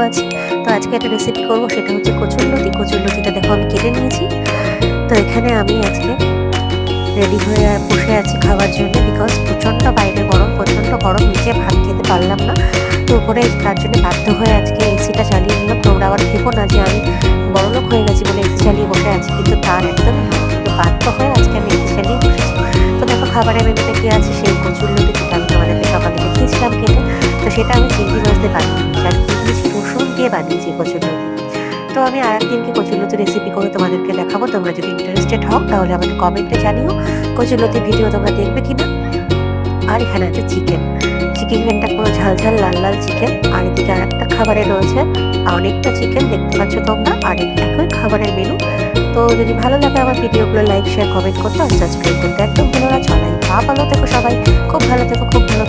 আছি। তো আজকে একটা রেসিপি করবো, সেটা হচ্ছে কচুরলতি। কচুরলতিটা দেখো আমি কেটে নিয়েছি। তো এখানে আমি আজকে রেডি হয়ে বসে আছি খাওয়ার জন্য, বিকজ প্রচণ্ড বাইরে গরম, প্রচণ্ড গরম, নিচে ভাত খেতে পারলাম না। তো উপরে তার জন্য বাধ্য হয়ে আজকে এসিটা চালিয়ে নিলাম। তোমরা আবার ভেবো না যে আমি বড়লোক হয়ে গেছি বলে এসি চালিয়ে বসে আছি, কিন্তু তার একদমই নয়। কিন্তু বাধ্য হয়ে আজকে আমি এসি চালিয়ে বসেছি। তো দেখো খাবারের মেনুতে কি আছে, সেই কচুরলতি যেটা আমি তোমাদেরকে সকালে দেখিয়েছিলাম কেটে। তো সেটা আমি চিংড়ি মাছ দিয়ে বানিয়েছি, আর দিয়েছি রসুন দিয়ে বানিয়েছি কচুরলতি। তো আমি আরেকদিনকে কচুরলতি রেসিপি করে তোমাদেরকে দেখাবো। তোমরা যদি ইন্টারেস্টেড হও তাহলে আমাকে কমেন্টে জানিও কচুরলতি ভিডিও তোমরা দেখবে কিনা। আর এখানে আছে চিকেন। চিকেনটা পুরো ঝাল ঝাল লাল লাল চিকেন। আর এদিকে আর একটা খাবারে রয়েছে অনেকটা চিকেন, দেখতে পাচ্ছ তোমরা। আর একই খাবারের মেনু। তো যদি ভালো লাগে আমার ভিডিওগুলো লাইক শেয়ার কমেন্ট করতে আর সাবস্ক্রাইব করতে একদম ভুলো না। চলাই ভালো থেকো সবাই, খুব ভালো থেকো, খুব ভালো থেকো।